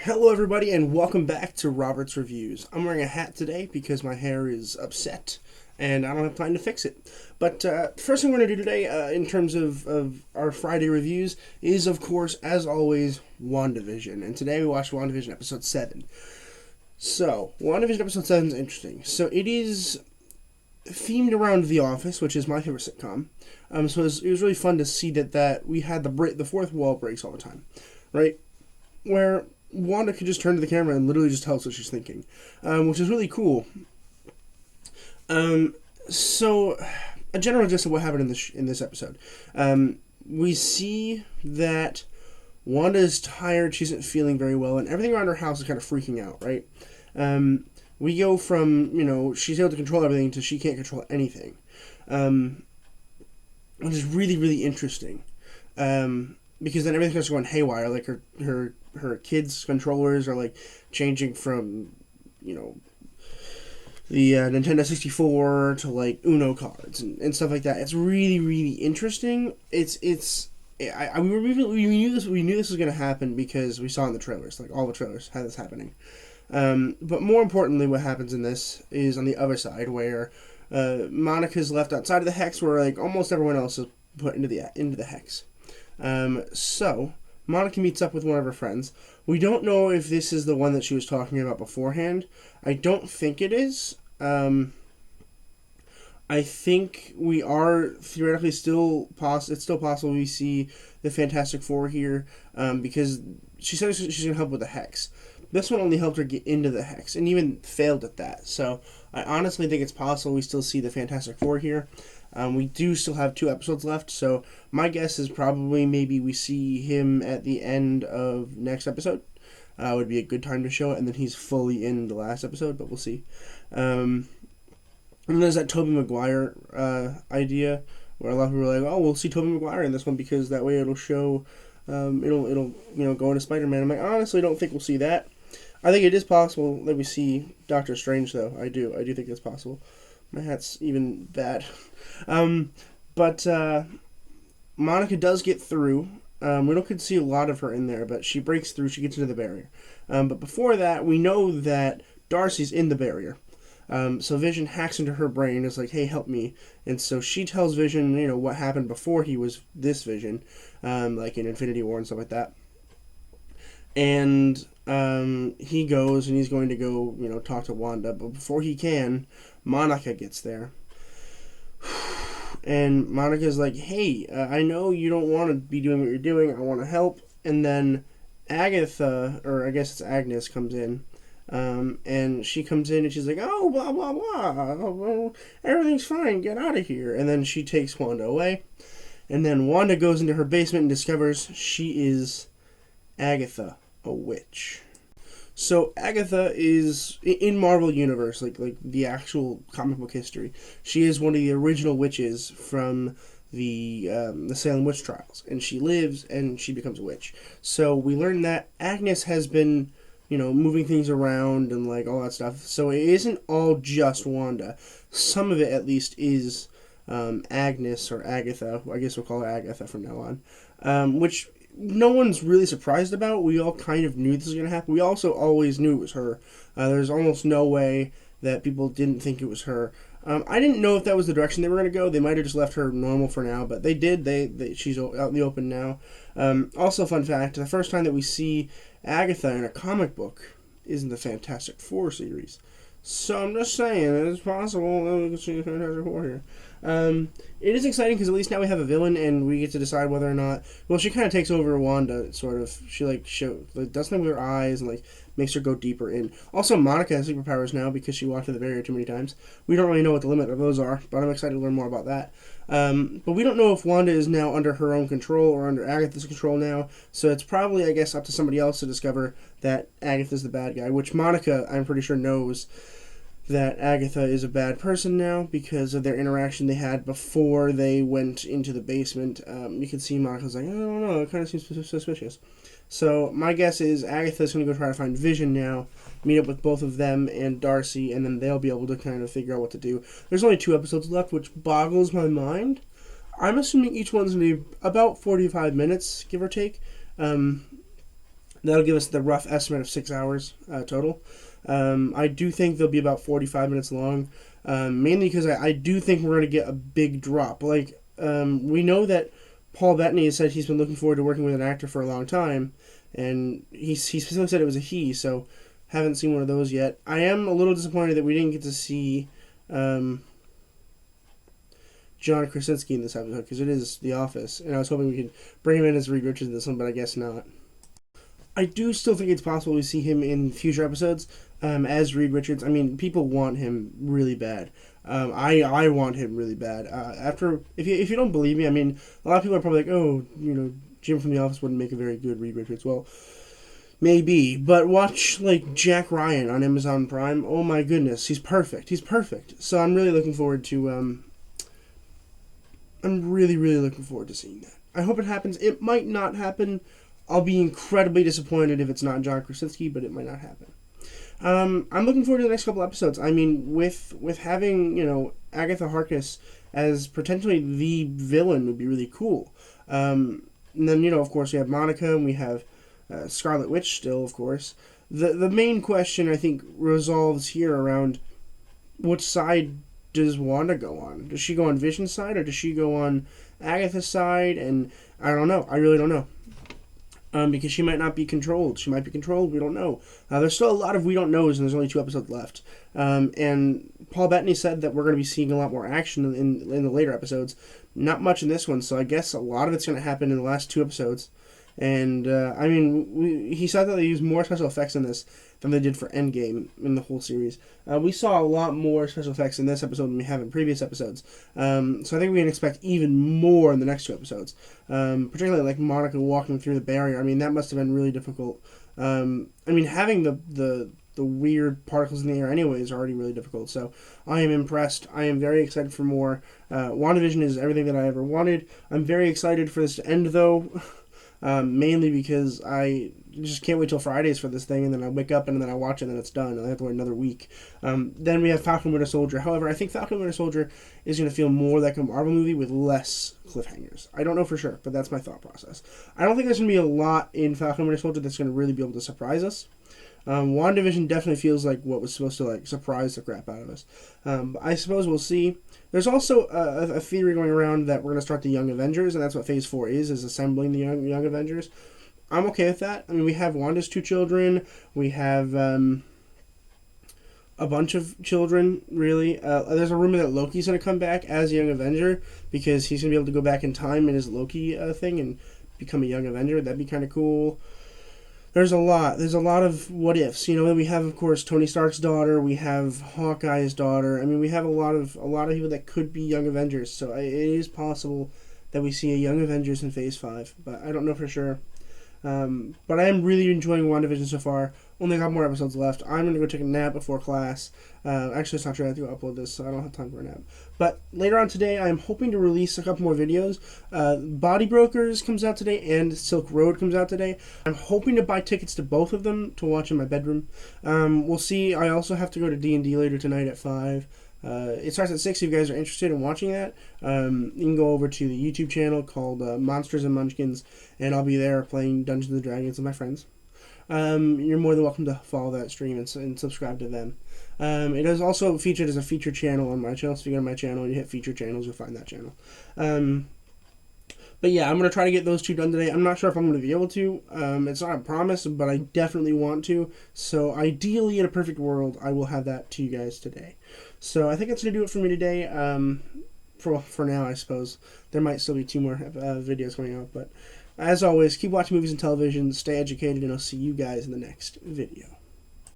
Hello, everybody, and welcome back to Robert's Reviews. I'm wearing a hat today because my hair is upset and I don't have time to fix it. But first thing we're going to do today, in terms of our Friday reviews, is, of course, as always, Wandavision. And today we watched Wandavision episode 7. So, Wandavision episode 7 is interesting. So, it is themed around The Office, which is my favorite sitcom. So, it was really fun to see that we had the fourth wall breaks all the time, right? Where Wanda could just turn to the camera and literally just tell us what she's thinking, which is really cool. So, a general gist of what happened in this episode. We see that Wanda is tired, she isn't feeling very well, and everything around her house is kind of freaking out, right? We go from, she's able to control everything to she can't control anything, which is really, really interesting. Because then everything starts going haywire, like her kids' controllers are like changing from, the Nintendo 64 to like Uno cards and stuff like that. It's really, really interesting. We knew this was gonna happen because we saw in the trailers, like all the trailers had this happening. But more importantly, what happens in this is on the other side where Monica's left outside of the hex, where like almost everyone else is put into the hex. So Monica meets up with one of her friends. We don't know if this is the one that she was talking about beforehand. I don't think it is. I think we are theoretically it's still possible we see the Fantastic Four here, because she said she's going to help with the hex. This one only helped her get into the hex, and even failed at that. So I honestly think it's possible we still see the Fantastic Four here. We do still have 2 episodes left, so my guess is probably maybe we see him at the end of next episode. Would be a good time to show it, and then he's fully in the last episode, but we'll see. And there's that Tobey Maguire idea, where a lot of people are like, oh, we'll see Tobey Maguire in this one because that way it'll show, it'll go into Spider-Man. I'm like, honestly, I don't think we'll see that. I think it is possible that we see Doctor Strange, though. I do think it's possible. My hat's even bad. But Monica does get through. We don't get to see a lot of her in there, but she breaks through. She gets into the barrier. But before that, we know that Darcy's in the barrier. So Vision hacks into her brain and is like, hey, help me. And so she tells Vision, what happened before he was this Vision, like in Infinity War and stuff like that. And he goes and he's going to go, talk to Wanda. But before he can, Monica gets there. And Monica's like, hey, I know you don't want to be doing what you're doing. I want to help. And then Agatha, or I guess it's Agnes, comes in. And she comes in and she's like, oh, blah, blah, blah. Oh, well, everything's fine. Get out of here. And then she takes Wanda away. And then Wanda goes into her basement and discovers she is Agatha, a witch. So Agatha is in Marvel Universe, like the actual comic book history. She is one of the original witches from the Salem witch trials, and she lives and she becomes a witch. So we learn that Agnes has been, moving things around and like all that stuff. So it isn't all just Wanda. Some of it, at least, is Agnes or Agatha. I guess we'll call her Agatha from now on, which no one's really surprised about. We all kind of knew this was going to happen. We also always knew it was her. There's almost no way that people didn't think it was her. I didn't know if that was the direction they were going to go. They might have just left her normal for now, but they did. She's out in the open now. Also, fun fact, the first time that we see Agatha in a comic book is in the Fantastic Four series. So I'm just saying, it's possible that we can see the Fantastic Four here. It is exciting because at least now we have a villain and we get to decide whether or not. Well, she kind of takes over Wanda, sort of. She does something with her eyes and makes her go deeper in. Also, Monica has superpowers now because she walked through the barrier too many times. We don't really know what the limit of those are, but I'm excited to learn more about that. But we don't know if Wanda is now under her own control or under Agatha's control now. So it's probably, I guess, up to somebody else to discover that Agatha's the bad guy, which Monica, I'm pretty sure, knows that Agatha is a bad person now because of their interaction they had before they went into the basement. You can see Monica's like, I don't know, it kind of seems suspicious. So my guess is Agatha's going to go try to find Vision now, meet up with both of them and Darcy, and then they'll be able to kind of figure out what to do. There's only 2 episodes left, which boggles my mind. I'm assuming each one's going to be about 45 minutes, give or take. That'll give us the rough estimate of 6 hours total. I do think they'll be about 45 minutes long, mainly because I do think we're going to get a big drop. Like, we know that Paul Bettany has said he's been looking forward to working with an actor for a long time, and he specifically said it was a he, so haven't seen one of those yet. I am a little disappointed that we didn't get to see John Krasinski in this episode, because it is The Office, and I was hoping we could bring him in as Reed Richards in this one, but I guess not. I do still think it's possible we see him in future episodes as Reed Richards. I mean, people want him really bad. I want him really bad. If you don't believe me, I mean, a lot of people are probably like, oh, Jim from The Office wouldn't make a very good Reed Richards. Well, maybe, but watch like Jack Ryan on Amazon Prime. Oh my goodness, he's perfect. He's perfect. So I'm really looking forward to. I'm really looking forward to seeing that. I hope it happens. It might not happen. I'll be incredibly disappointed if it's not John Krasinski, but it might not happen. I'm looking forward to the next couple episodes. I mean, with having Agatha Harkness as potentially the villain would be really cool. And then of course we have Monica and we have Scarlet Witch still, of course. The main question I think resolves here around what side does Wanda go on? Does she go on Vision's side or does she go on Agatha's side? And I don't know. I really don't know. Because she might not be controlled. She might be controlled. We don't know. There's still a lot of we don't knows, and there's only 2 episodes left. And Paul Bettany said that we're going to be seeing a lot more action in the later episodes. Not much in this one, so I guess a lot of it's going to happen in the last 2 episodes. And, I mean, he said that they used more special effects in this than they did for Endgame in the whole series. We saw a lot more special effects in this episode than we have in previous episodes. So I think we can expect even more in the next 2 episodes. Particularly like Monica walking through the barrier. I mean, that must have been really difficult. I mean, having the weird particles in the air anyway is already really difficult. So I am impressed. I am very excited for more. WandaVision is everything that I ever wanted. I'm very excited for this to end, though. Mainly because I just can't wait till Fridays for this thing, and then I wake up and then I watch it and then it's done, and I have to wait another week. Then we have Falcon Winter Soldier. However, I think Falcon Winter Soldier is going to feel more like a Marvel movie with less cliffhangers. I don't know for sure, but that's my thought process. I don't think there's going to be a lot in Falcon Winter Soldier that's going to really be able to surprise us. WandaVision definitely feels like what was supposed to surprise the crap out of us. I suppose we'll see. There's also a theory going around that we're going to start the Young Avengers, and that's what Phase 4 is assembling the Young Avengers. I'm okay with that. I mean, we have Wanda's 2 children. We have a bunch of children, really. There's a rumor that Loki's going to come back as a Young Avenger because he's going to be able to go back in time in his Loki thing and become a Young Avenger. That'd be kind of cool. There's a lot of what ifs. We have, of course, Tony Stark's daughter. We have Hawkeye's daughter. I mean, we have a lot of people that could be Young Avengers. So it is possible that we see a Young Avengers in Phase 5, but I don't know for sure. But I am really enjoying WandaVision so far. Only got more episodes left. I'm going to go take a nap before class. Actually, it's not true. I have to go upload this, so I don't have time for a nap. But later on today, I'm hoping to release a couple more videos. Body Brokers comes out today, and Silk Road comes out today. I'm hoping to buy tickets to both of them to watch in my bedroom. We'll see. I also have to go to D&D later tonight at 5. It starts at 6 if you guys are interested in watching that. You can go over to the YouTube channel called Monsters and Munchkins, and I'll be there playing Dungeons & Dragons with my friends. You're more than welcome to follow that stream and subscribe to them. It is also featured as a feature channel on my channel, so if you go to my channel and you hit feature channels, you'll find that channel. But yeah, I'm going to try to get those 2 done today. I'm not sure if I'm going to be able to. It's not a promise, but I definitely want to. So ideally, in a perfect world, I will have that to you guys today. So I think that's going to do it for me today. For now, I suppose. There might still be 2 more videos coming out. But as always, keep watching movies and television, stay educated, and I'll see you guys in the next video.